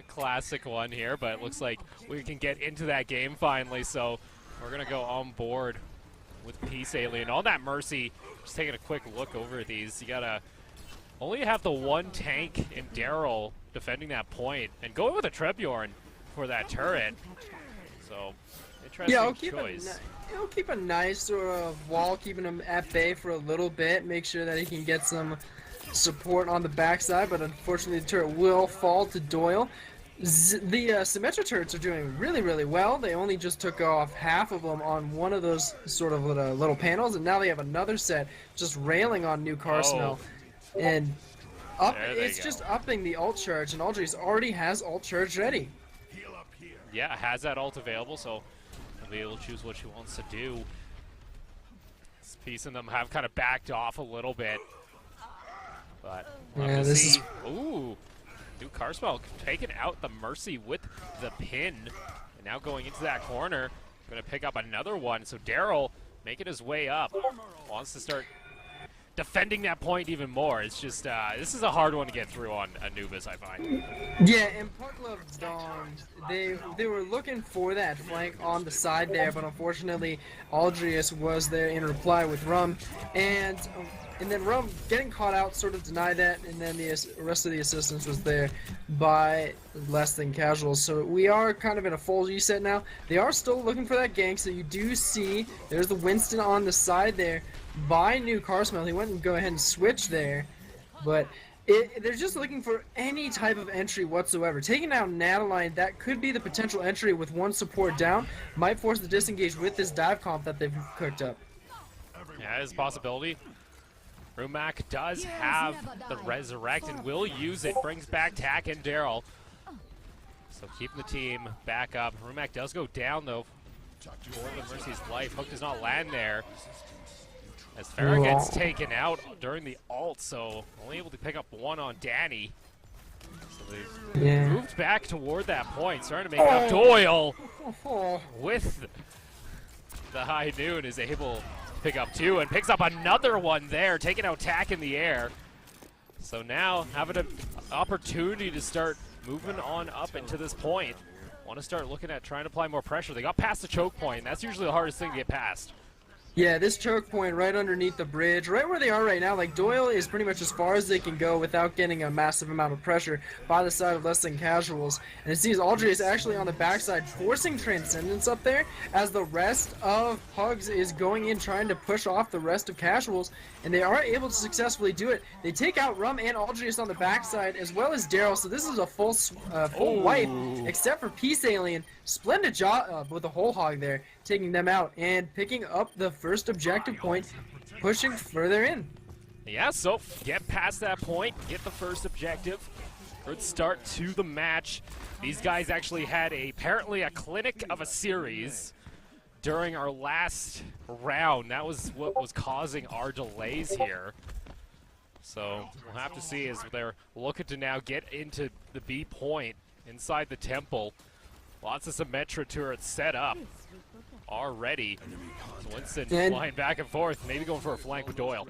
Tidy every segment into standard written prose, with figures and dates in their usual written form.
classic one here, but it looks like we can get into that game finally, so we're going to go on board with Peace Alien. On that Mercy, just taking a quick look over these, you got to only have the one tank in Daryl defending that point, and going with a Trebjorn for that turret. So, interesting choice. He'll keep a nice sort of wall, keeping him at bay for a little bit, make sure that he can get some support on the backside, but unfortunately the turret will fall to Doyle. The Symmetra turrets are doing really well. They only just took off half of them on one of those sort of little panels, and now they have another set just railing on New Carsmell. And it's just upping the ult charge, and Aldris already has ult charge ready. Yeah, has that ult available, so he'll be able to choose what she wants to do. This piece of them have kind of backed off a little bit. But yeah, this is... Ooh, New Carsmell taking out the Mercy with the pin. And now going into that corner, going to pick up another one. So Daryl making his way up. Wants to start defending that point even more. It's just, this is a hard one to get through on Anubis, I find. Yeah, and Pucklove's Dawn, they were looking for that flank on the side there, but unfortunately Aldrius was there in reply with Rum, and then Rum getting caught out sort of denied that, and then the rest of the assistance was there by Less Than Casual. So we are kind of in a full reset now. They are still looking for that gank, so you do see there's the Winston on the side there by New Carsmell. He went and go ahead and switch there, but they're just looking for any type of entry whatsoever. Taking down Nataline, that could be the potential entry with one support down. Might force the disengage with this dive comp that they've cooked up. Yeah, it is a possibility. Rumak does have the Resurrect and will use it. Brings back Tak and Daryl. So keeping the team back up. Rumak does go down though for the Mercy's life. Hook does not land there. As Farrah gets taken out during the ult, so only able to pick up one on Danny. So they've moved back toward that point, starting to make up. Doyle with the high noon is able to pick up two and picks up another one there, taking out Tak in the air. So now having an opportunity to start moving on up into this point. Want to start looking at trying to apply more pressure. They got past the choke point, and that's usually the hardest thing to get past. Yeah, this choke point right underneath the bridge, right where they are right now, like Doyle is pretty much as far as they can go without getting a massive amount of pressure by the side of Less Than Casuals. And it seems Aldrey is actually on the backside forcing Transcendence up there as the rest of Pugs is going in trying to push off the rest of Casuals, and they are able to successfully do it. They take out Rum and Aldrius on the backside as well as Daryl, so this is a full wipe except for Peace Alien. Splendid job with the whole hog there, taking them out and picking up the first objective point, pushing further in. Yeah, so get past that point, get the first objective. Good start to the match. These guys actually had apparently a clinic of a series during our last round. That was what was causing our delays here. So we'll have to see as they're looking to now get into the B point inside the temple. Lots of Symmetra turrets set up already. So Winston flying back and forth, maybe going for a flank with Doyle.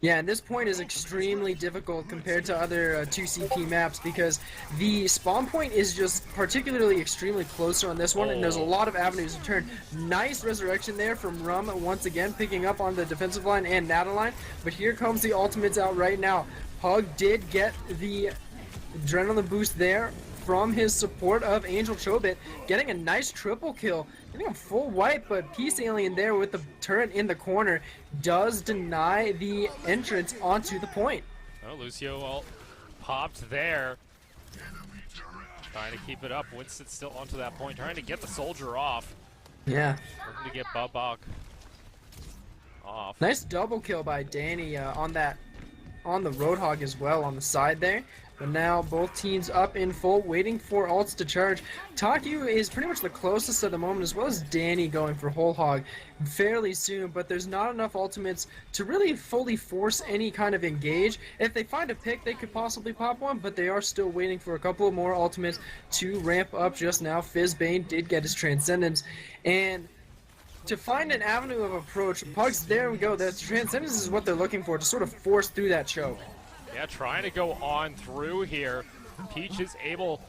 Yeah, and this point is extremely difficult compared to other 2CP maps because the spawn point is just particularly extremely closer on this one, and there's a lot of avenues to turn. Nice resurrection there from Rum, once again picking up on the defensive line and Nataline, but here comes the ultimates out right now. Pug did get the adrenaline boost there from his support of Angel Chobit, getting a nice triple kill, getting a full wipe, but Peace Alien there with the turret in the corner does deny the entrance onto the point. Oh, Lucio all popped there. Trying to keep it up. Winston still onto that point, trying to get the soldier off. Yeah. Looking to get Bubok off. Nice double kill by Danny on the Roadhog as well on the side there. But now both teams up in full, waiting for ults to charge. Takyu is pretty much the closest at the moment, as well as Danny going for Whole Hog fairly soon, but there's not enough ultimates to really fully force any kind of engage. If they find a pick, they could possibly pop one, but they are still waiting for a couple of more ultimates to ramp up just now. Fizzbane did get his Transcendence, and to find an avenue of approach, Pugs, there we go. The Transcendence is what they're looking for, to sort of force through that choke. Yeah, trying to go on through here. Peach is able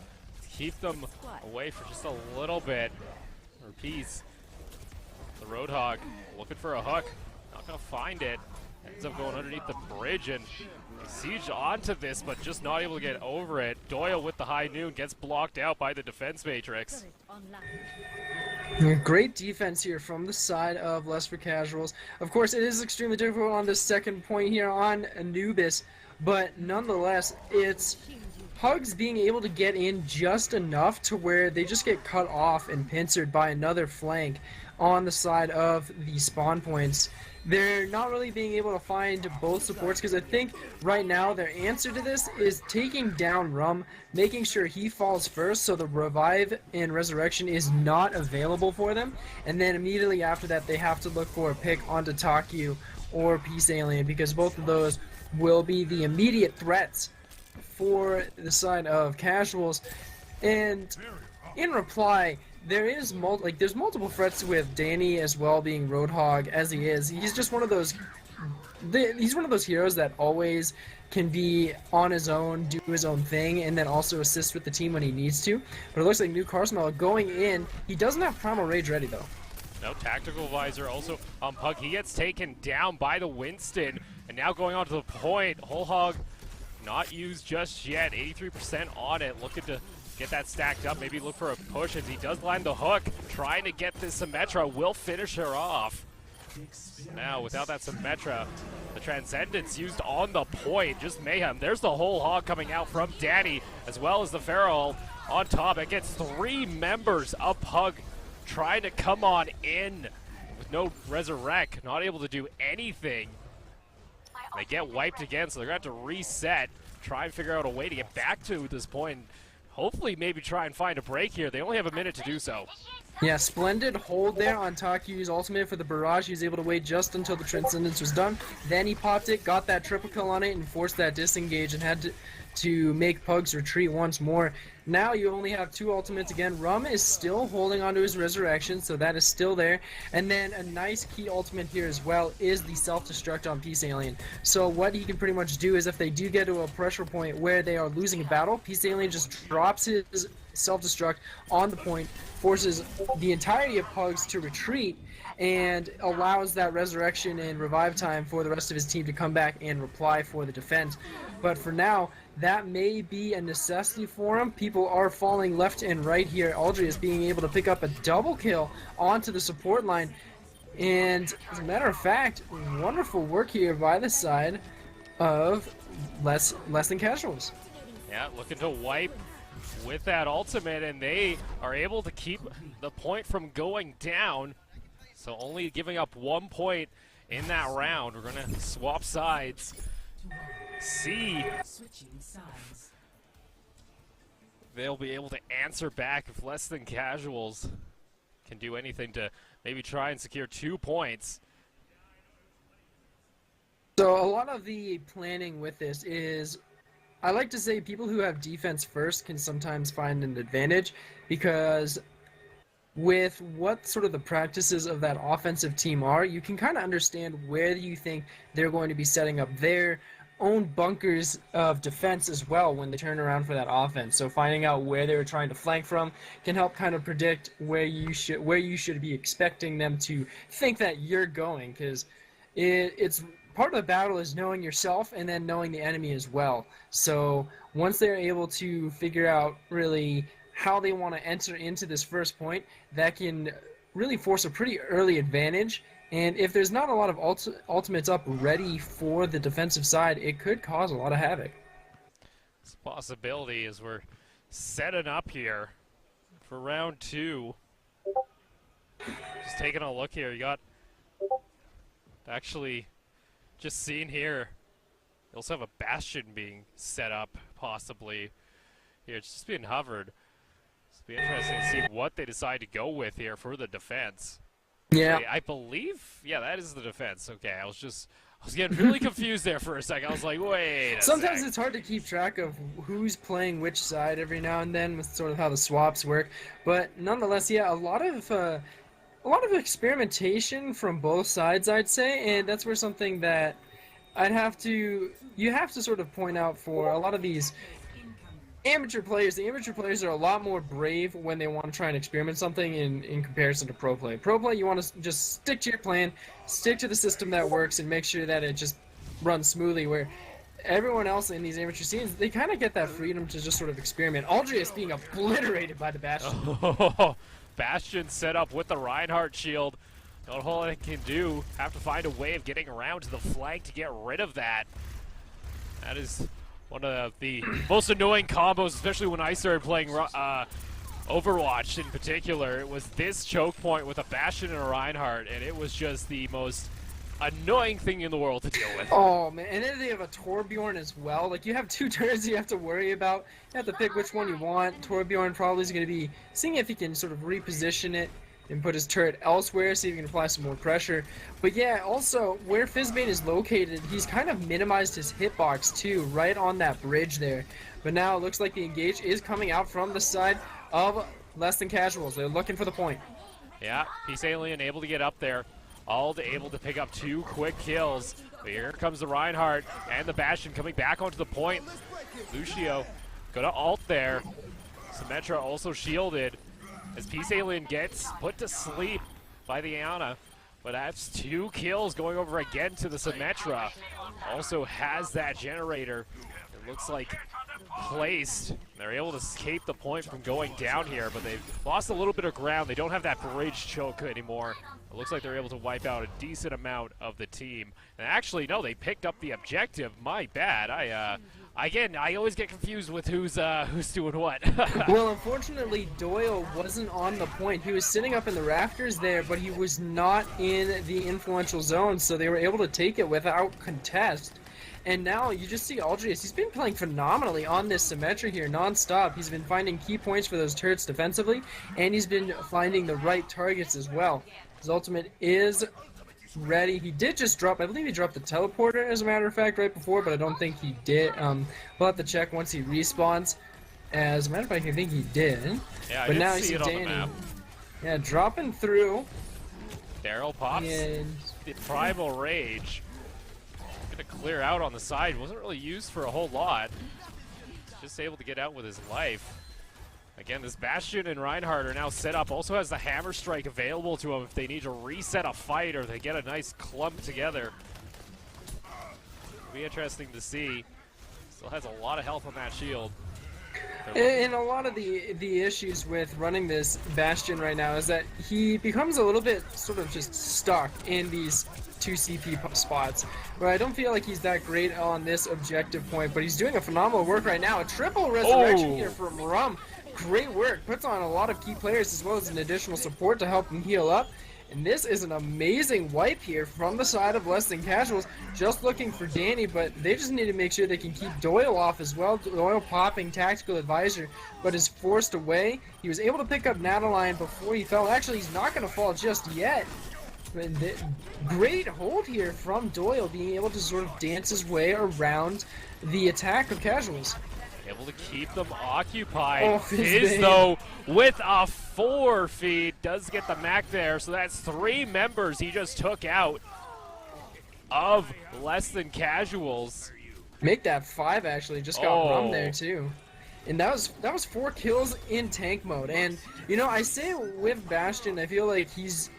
to keep them away for just a little bit. Or piece. The Roadhog looking for a hook. Not going to find it. Ends up going underneath the bridge and they siege onto this, but just not able to get over it. Doyle with the high noon gets blocked out by the defense matrix. Great defense here from the side of Lesser Casuals. Of course, it is extremely difficult on this second point here on Anubis, but nonetheless, it's Pugs being able to get in just enough to where they just get cut off and pincered by another flank on the side of the spawn points. They're not really being able to find both supports because I think right now their answer to this is taking down Rum, making sure he falls first so the revive and resurrection is not available for them, and then immediately after that they have to look for a pick onto Takyu or Peace Alien because both of those will be the immediate threats for the side of Casuals. And in reply, there's multiple threats with Danny as well, being Roadhog as he is. He's just one of those. He's one of those heroes that always can be on his own, do his own thing, and then also assist with the team when he needs to. But it looks like New Carsmell going in. He doesn't have Primal Rage ready though. No tactical visor also on Pug. He gets taken down by the Winston, and now going on to the point. Whole Hog not used just yet. 83% on it, looking to get that stacked up, maybe look for a push as he does land the hook, trying to get this Symmetra, will finish her off. Now, without that Symmetra, the Transcendence used on the point, just mayhem. There's the Whole Hog coming out from Danny, as well as the Feral on top. It gets 3 members of Pug trying to come on in with no Resurrect, not able to do anything. They get wiped again, so they're going to have to reset, try and figure out a way to get back to this point. Hopefully maybe try and find a break here. They only have a minute to do so. Yeah, splendid hold there on Takyu's ultimate for the barrage. He was able to wait just until the Transcendence was done. Then he popped it, got that triple kill on it, and forced that disengage and had to make Pugs retreat once more. Now you only have 2 ultimates again. Rum is still holding onto his resurrection, so that is still there. And then a nice key ultimate here as well is the self-destruct on Peace Alien. So what he can pretty much do is if they do get to a pressure point where they are losing a battle, Peace Alien just drops his self-destruct on the point, forces the entirety of Pugs to retreat, and allows that resurrection and revive time for the rest of his team to come back and reply for the defense. But for now, that may be a necessity for him. People are falling left and right here. Aldry is being able to pick up a double kill onto the support line. And as a matter of fact, wonderful work here by the side of less than Casuals. Yeah, looking to wipe with that ultimate, and they are able to keep the point from going down. So only giving up 1 point in that round. We're going to swap sides. See they'll be able to answer back if less than Casuals can do anything to maybe try and secure 2 points. So a lot of the planning with this is, I like to say people who have defense first can sometimes find an advantage, because with what sort of the practices of that offensive team are, you can kind of understand where you think they're going to be setting up their own bunkers of defense as well when they turn around for that offense. So finding out where they were trying to flank from can help kind of predict where you should be expecting them to think that you're going, because it's part of the battle is knowing yourself and then knowing the enemy as well. So once they're able to figure out really how they want to enter into this first point, that can really force a pretty early advantage. And if there's not a lot of ultimates up ready for the defensive side, it could cause a lot of havoc. It's a possibility as we're setting up here for round 2. Just taking a look here, you got actually just seen here. You also have a Bastion being set up possibly here. It's just being hovered. It'll be interesting to see what they decide to go with here for the defense. Yeah, I believe, yeah, that is the defense. Okay, I was getting really confused there for a second. I was like, wait a sometimes sec. it's hard to keep track of who's playing which side every now and then with sort of how the swaps work. But nonetheless, yeah, a lot of experimentation from both sides, I'd say, and that's where something that you have to sort of point out for a lot of these amateur players, the amateur players are a lot more brave when they want to try and experiment something in comparison to pro play. Pro play, you want to just stick to your plan, stick to the system that works, and make sure that it just runs smoothly, where everyone else in these amateur scenes, they kind of get that freedom to just sort of experiment. Aldrey is being obliterated by the Bastion. Oh, Bastion set up with the Reinhardt shield. Not a whole lot it can do. Have to find a way of getting around to the flank to get rid of that. That is one of the most annoying combos, especially when I started playing Overwatch in particular. It was this choke point with a Bastion and a Reinhardt, and it was just the most annoying thing in the world to deal with. Oh man, and then they have a Torbjorn as well. Like, you have two turrets you have to worry about. You have to pick which one you want. Torbjorn probably is going to be seeing if he can sort of reposition it and put his turret elsewhere, see if he can apply some more pressure. But yeah, also, where Fizzbane is located, he's kind of minimized his hitbox too, right on that bridge there. But now it looks like the engage is coming out from the side of Less Than Casuals. They're looking for the point. Yeah, Peace Alien able to get up there. Ald able to pick up 2 quick kills. But here comes the Reinhardt and the Bastion coming back onto the point. Lucio gonna ult there. Symmetra also shielded as Peace Alien gets put to sleep by the Ana. But that's 2 kills going over again to the Symmetra. Also has that generator. It looks like placed. They're able to escape the point from going down here, but they've lost a little bit of ground. They don't have that bridge choke anymore. It looks like they're able to wipe out a decent amount of the team. And actually, no, they picked up the objective. My bad. Again, I always get confused with who's doing what. Well, unfortunately, Doyle wasn't on the point. He was sitting up in the rafters there, but he was not in the influential zone, so they were able to take it without contest. And now you just see Aldrius. He's been playing phenomenally on this Symmetra here, non-stop. He's been finding key points for those turrets defensively, and he's been finding the right targets as well. His ultimate is ready. He did just drop, I believe he dropped the teleporter as a matter of fact right before, but I don't think he did. We'll have to check once he respawns. As a matter of fact, I think he did. Yeah, but I now did see it on the map. Yeah, dropping through. Daryl pops And the Primal Rage. Gonna clear out on the side. Wasn't really used for a whole lot. Just able to get out with his life. Again, this Bastion and Reinhardt are now set up. Also has the Hammer Strike available to him if they need to reset a fight or they get a nice clump together. It'll be interesting to see. Still has a lot of health on that shield. And a lot of the issues with running this Bastion right now is that he becomes a little bit sort of just stuck in these 2 CP spots, where I don't feel like he's that great on this objective point, but he's doing a phenomenal work right now. A triple resurrection here from Rum. Great work. Puts on a lot of key players as well as an additional support to help him heal up. And this is an amazing wipe here from the side of Less Than Casuals. Just looking for Danny, but they just need to make sure they can keep Doyle off as well. Doyle popping Tactical Advisor, but is forced away. He was able to pick up Nataline before he fell. Actually, he's not going to fall just yet. Great hold here from Doyle, being able to sort of dance his way around the attack of Casuals. Able to keep them occupied. Oh, Fizz, though, with a 4 feed, does get the Mac there. So that's 3 members he just took out of Less Than Casuals. Make that 5, actually. Just got Rum there, too. And that was 4 kills in tank mode. And, you know, I say with Bastion, I feel like he's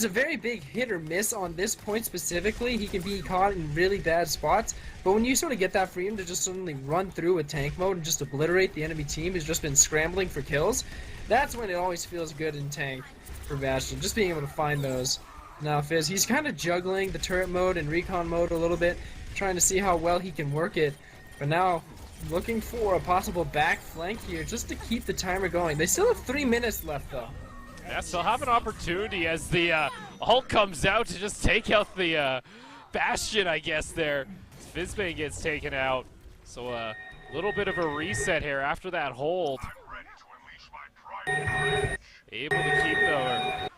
a very big hit or miss on this point specifically. He can be caught in really bad spots, but when you sort of get that freedom to just suddenly run through with tank mode and just obliterate the enemy team who's just been scrambling for kills, that's when it always feels good in tank for Bastion, just being able to find those. Now Fizz, he's kind of juggling the turret mode and recon mode a little bit, trying to see how well he can work it, but now looking for a possible back flank here just to keep the timer going. They still have 3 minutes left though. Yeah, so have an opportunity as the Hulk comes out to just take out the Bastion, I guess, there. Fizzbane gets taken out. So a little bit of a reset here after that hold. Able to keep the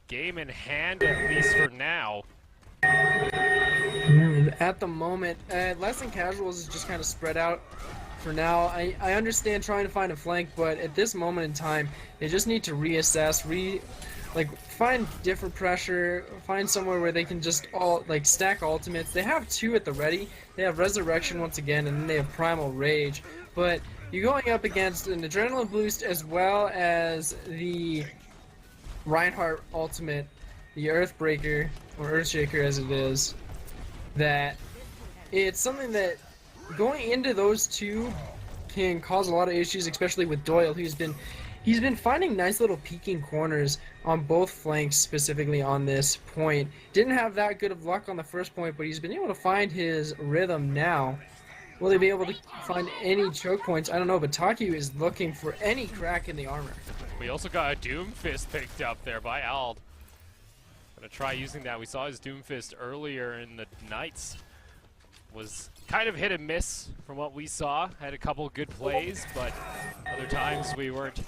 game in hand, at least for now. At the moment, Less Than Casuals is just kind of spread out for now. I understand trying to find a flank, but at this moment in time, they just need to reassess, like find different pressure, find somewhere where they can just all like stack ultimates. They have 2 at the ready. They have Resurrection once again, and then they have Primal Rage. But you're going up against an Adrenaline Boost as well as the Reinhardt ultimate, the Earthbreaker, or Earthshaker as it is, that it's something that going into those 2 can cause a lot of issues, especially with Doyle, who's been finding nice little peeking corners on both flanks, specifically on this point. Didn't have that good of luck on the first point, but he's been able to find his rhythm now. Will they be able to find any choke points? I don't know, but Taki is looking for any crack in the armor. We also got a Doomfist picked up there by Ald. Gonna try using that. We saw his Doomfist earlier in the Knights. Was kind of hit and miss from what we saw. Had a couple good plays, but other times we weren't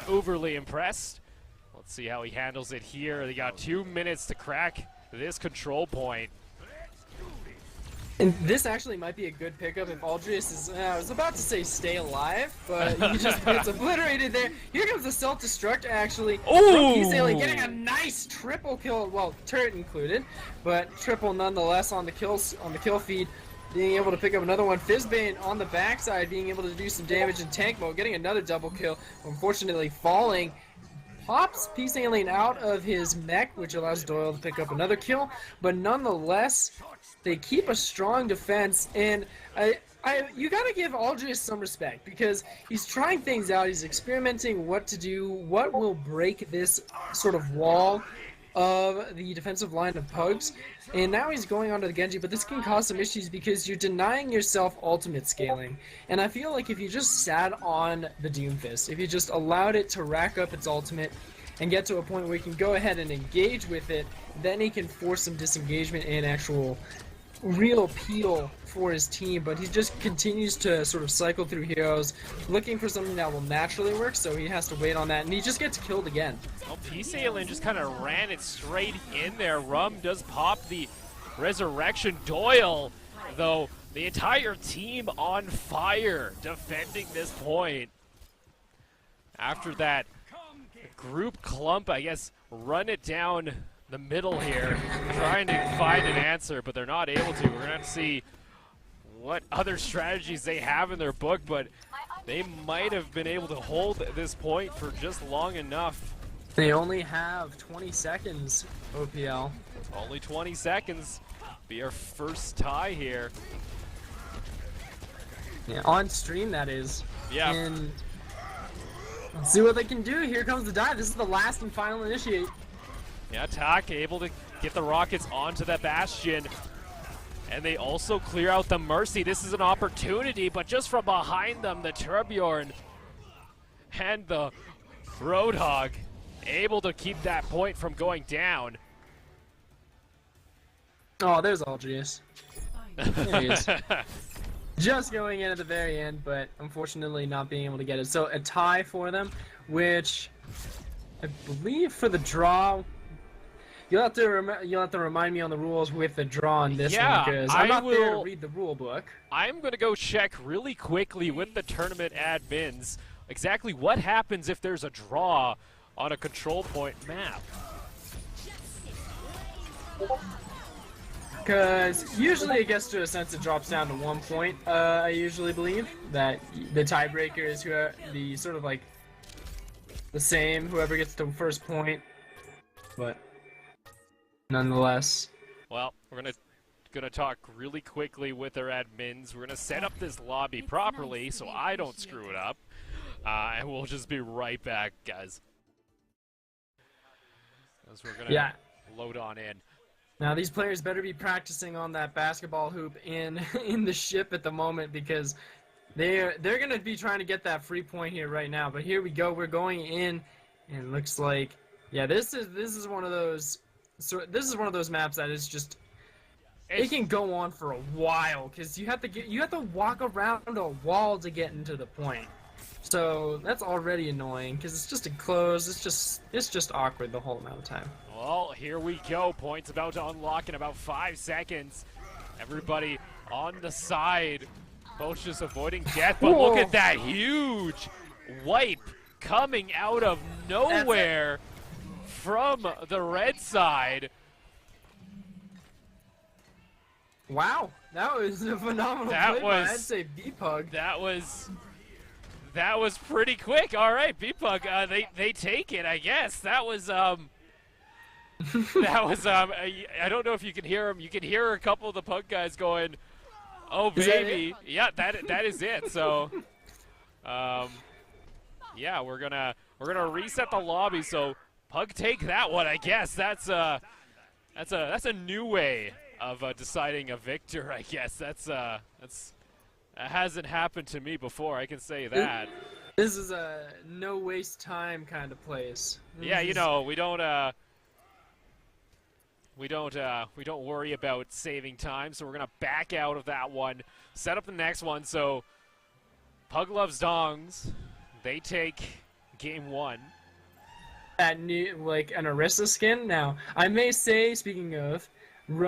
overly impressed. Let's see how he handles it here. They got 2 minutes to crack this control point. And this actually might be a good pickup if Aldrius is, I was about to say stay alive, but he just gets obliterated there. Here comes the self-destruct actually. Oh! Getting a nice triple kill, well, turret included, but triple nonetheless on the kill feed. Being able to pick up another one. Fizzbane on the backside, being able to do some damage in tank mode, getting another double kill. Unfortunately falling. Pops Peace Alien out of his mech, which allows Doyle to pick up another kill, but nonetheless, they keep a strong defense, and you gotta give Aldrius some respect, because he's trying things out, he's experimenting what to do, what will break this sort of wall of the defensive line of Pugs, and now he's going on to the Genji, but this can cause some issues because you're denying yourself ultimate scaling, and I feel like if you just sat on the Doomfist, if you just allowed it to rack up its ultimate and get to a point where you can go ahead and engage with it, then he can force some disengagement and actual real appeal for his team, but he just continues to sort of cycle through heroes, looking for something that will naturally work, so he has to wait on that, and he just gets killed again. Well, Peace Alien just kind of ran it straight in there. Rum does pop the Resurrection. Doyle, though, the entire team on fire defending this point. After that group clump, I guess, run it down the middle here, trying to find an answer, but they're not able to. We're going to have to see what other strategies they have in their book, but they might have been able to hold this point for just long enough. They only have 20 seconds, OPL. Only 20 seconds. Be our first tie here. Yeah, on stream that is. Yeah. And let's see what they can do. Here comes the dive. This is the last and final initiate. Yeah, Tak able to get the rockets onto that Bastion. And they also clear out the Mercy. This is an opportunity, but just from behind them, the Turbjorn and the Roadhog able to keep that point from going down. Oh, there's Aldrius. There he is. Just going in at the very end, but unfortunately not being able to get it. So a tie for them, which I believe for the draw, you'll have to remind me on the rules with the draw on this one, because I'm not there to read the rule book. I'm going to go check really quickly with the tournament admins exactly what happens if there's a draw on a control point map. Because usually it gets to a sense it drops down to 1 point. I usually believe that the tiebreaker is the sort of like the same, whoever gets the first point. But nonetheless. Well, we're gonna talk really quickly with our admins. We're gonna set up this lobby properly so I don't screw it up, and we'll just be right back, guys. As we're gonna load on in. Now these players better be practicing on that basketball hoop in the ship at the moment, because they're gonna be trying to get that free point here right now. But here we go, we're going in, and it looks like this is one of those maps that is just it can go on for a while, because you have to walk around a wall to get into the point. So that's already annoying, because it's just enclosed. It's just awkward the whole amount of time. Well, here we go. Points about to unlock in about 5 seconds. Everybody on the side, both just avoiding death. But look at that huge wipe coming out of nowhere from the red side. Wow, that was a phenomenal play by, I'd say, B-Pug. That was pretty quick. All right, B-Pug, they take it, I guess. That was that was I don't know if you can hear him. You can hear a couple of the Pug guys going, "Oh baby." Yeah, that is it. So yeah, we're gonna reset the lobby. So Pug take that one, I guess. That's a new way of deciding a victor, I guess. That hasn't happened to me before, I can say that. This is a no waste time kind of place. Yeah, you know, we don't worry about saving time, so we're gonna back out of that one, set up the next one. So Pug loves dongs. They take game 1. That new, like, an Orisa skin. Now, I may say, speaking of,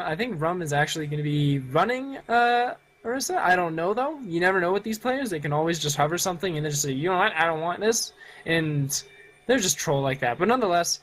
I think Rum is actually going to be running Orisa. I don't know, though. You never know with these players. They can always just hover something and they just say, you know what, I don't want this. And they're just troll like that. But nonetheless,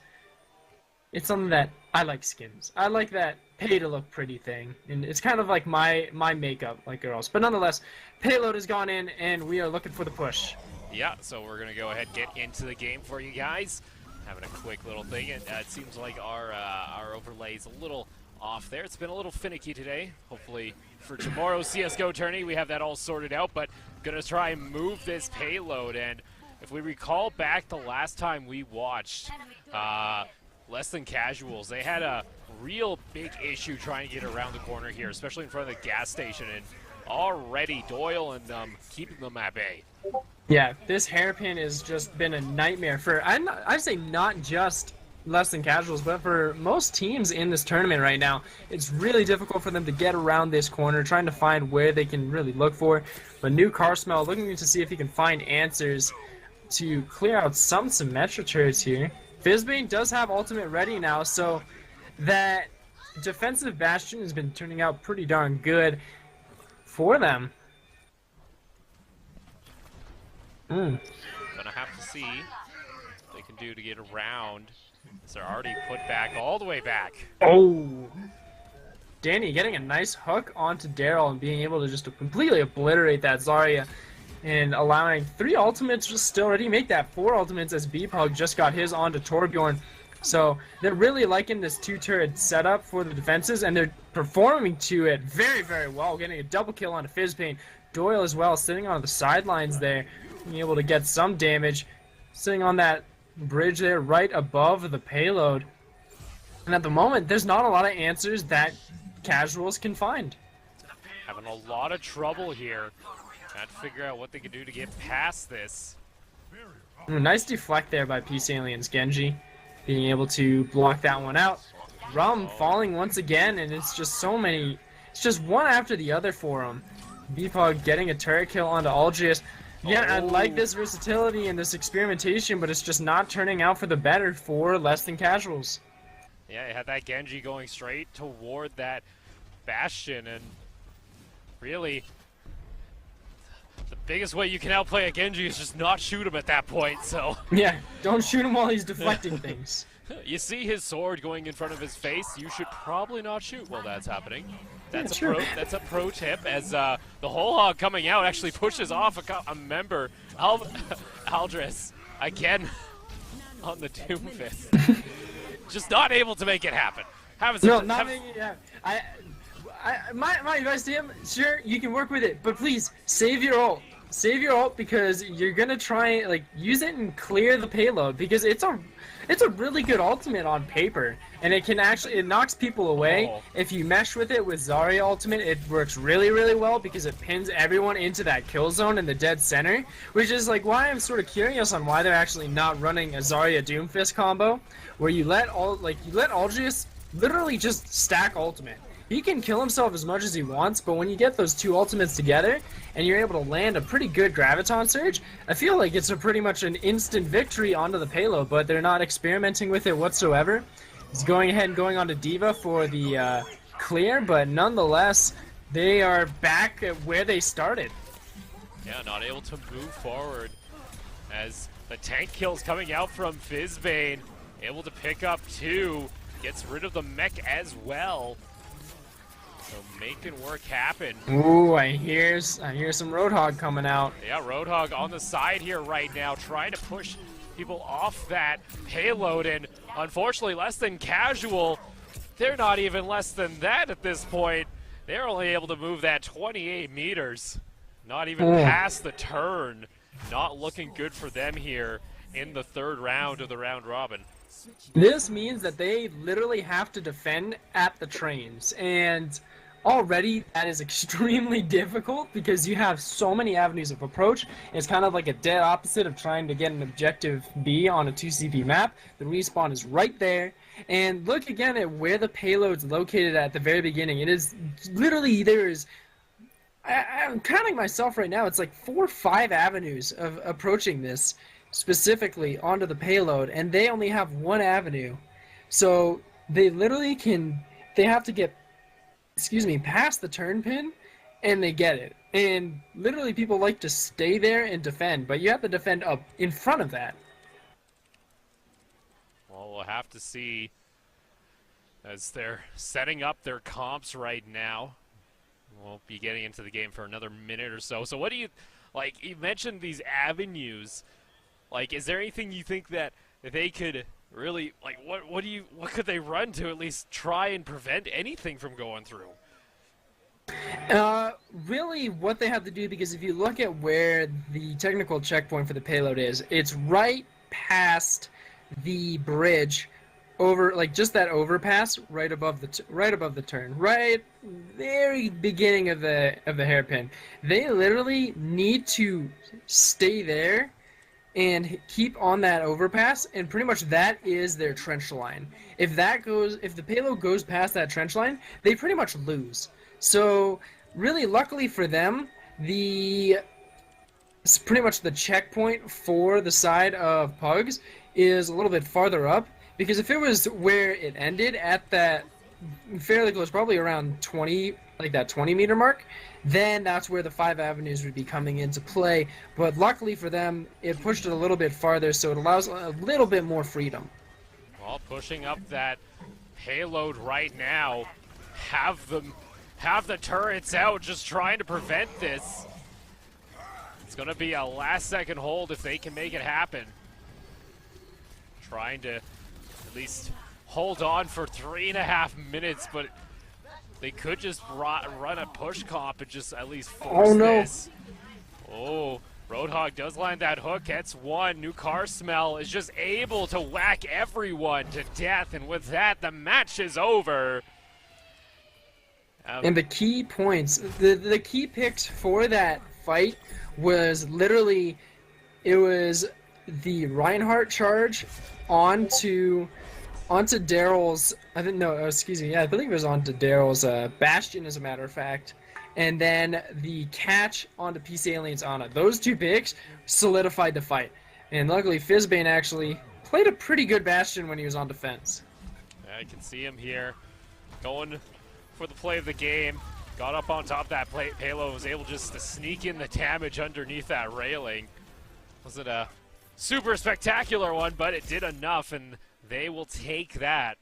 it's something that I like skins. I like that pay to look pretty thing. And it's kind of like my makeup, like girls. But nonetheless, payload has gone in and we are looking for the push. Yeah, so we're going to go ahead and get into the game for you guys. Having a quick little thing. It seems like our overlay is a little off there. It's been a little finicky today. Hopefully for tomorrow's CSGO tourney we have that all sorted out, but gonna try and move this payload. And if we recall back the last time we watched Less Than Casuals, they had a real big issue trying to get around the corner here, especially in front of the gas station, and already Doyle and them keeping them at bay. Yeah, this hairpin has just been a nightmare for, I'd say not just Less Than Casuals, but for most teams in this tournament right now. It's really difficult for them to get around this corner, trying to find where they can really look for. But new Carsmell looking to see if he can find answers to clear out some Symmetra turrets here. Fizzbane does have ultimate ready now, so that defensive bastion has been turning out pretty darn good for them. Gonna have to see what they can do to get around. They're already put back all the way back. Oh, Danny getting a nice hook onto Daryl and being able to just completely obliterate that Zarya, and allowing 3 ultimates just still ready. Make that 4 ultimates as B-Pug just got his onto Torbjorn. So they're really liking this 2-turret setup for the defenses, and they're performing to it very, very well. Getting a double kill onto Fizzbane. Doyle as well, sitting on the sidelines there, being able to get some damage, sitting on that bridge there right above the payload. And at the moment, there's not a lot of answers that casuals can find. Having a lot of trouble here. Trying to figure out what they can do to get past this. Nice deflect there by Peace Aliens Genji, being able to block that one out. Rum falling once again, and it's just so many. It's just one after the other for him. B-Pug getting a turret kill onto Aldrius. Yeah, I like this versatility and this experimentation, but it's just not turning out for the better for Less Than Casuals. Yeah, you had that Genji going straight toward that Bastion, and really, the biggest way you can outplay a Genji is just not shoot him at that point, so... Yeah, don't shoot him while he's deflecting things. You see his sword going in front of his face, you should probably not shoot while that's happening. That's a pro tip, as the whole hog coming out actually pushes off a member, Aldris, again on the Doomfist. Just not able to make it happen. Not making it happen. My advice to him, sure, you can work with it, but please, save your ult. Save your ult, because you're gonna try, like, use it and clear the payload, because it's a really good ultimate on paper, and it knocks people away. Oh. If you mesh with it with Zarya ultimate, it works really, really well, because it pins everyone into that kill zone in the dead center, which is like why I'm sort of curious on why they're actually not running a Zarya Doomfist combo, where you let Aldrius literally just stack ultimate. He can kill himself as much as he wants, but when you get those 2 ultimates together and you're able to land a pretty good Graviton Surge, I feel like it's pretty much an instant victory onto the payload, but they're not experimenting with it whatsoever. He's going ahead and going onto D.Va for the clear, but nonetheless, they are back at where they started. Yeah, not able to move forward as the tank kills coming out from Fizzbane. able to pick up 2, gets rid of the mech as well. So making work happen. Ooh, I hear some Roadhog coming out. Yeah, Roadhog on the side here right now, trying to push people off that payload, and unfortunately less than casual. They're not even less than that at this point. They're only able to move that 28 meters. Not even past the turn. Not looking good for them here in the 3rd round of the round robin. This means that they literally have to defend at the trains, and already that is extremely difficult because you have so many avenues of approach. It's kind of like a dead opposite of trying to get an objective B on a 2CP map. The respawn is right there, and look again at where the payload's located at the very beginning. It is literally, I'm counting myself right now, it's like 4 or 5 avenues of approaching this specifically onto the payload, and they only have 1 avenue. So they literally they have to get, past the turn pin, and they get it. And literally people like to stay there and defend, but you have to defend up in front of that. Well, we'll have to see as they're setting up their comps right now. We'll be getting into the game for another minute or so. So what do you, like, you mentioned these avenues. Like, is there anything you think that they could really, like, what could they run to at least try and prevent anything from going through? Really what they have to do, because if you look at where the technical checkpoint for the payload is, it's right past the bridge, over, like, just that overpass right above the turn, right very beginning of the hairpin. They literally need to stay there and keep on that overpass, and pretty much that is their trench line. If the payload goes past that trench line, they pretty much lose. So really, luckily for them, it's pretty much the checkpoint for the side of Pugs is a little bit farther up, because if it was where it ended at that fairly close, probably around 20, like that 20 meter mark, then that's where the 5 avenues would be coming into play. But luckily for them, it pushed it a little bit farther, so it allows a little bit more freedom. Well, pushing up that payload right now, have the turrets out, just trying to prevent this. It's going to be a last-second hold if they can make it happen. Trying to at least hold on for 3.5 minutes, but they could just run a push comp and just at least force this. Oh, Roadhog does land that hook, gets 1. New car smell is just able to whack everyone to death, and with that, the match is over. And the key points, the key picks for that fight was literally, it was the Reinhardt charge onto Daryl's, I believe it was onto Daryl's Bastion, as a matter of fact, and then the catch onto Peace Alien's Ana. Those 2 picks solidified the fight, and luckily Fizzbane actually played a pretty good Bastion when he was on defense. Yeah, I can see him here going for the play of the game. Got up on top of that payload, was able just to sneak in the damage underneath that railing. Wasn't a super spectacular one, but it did enough, and they will take that.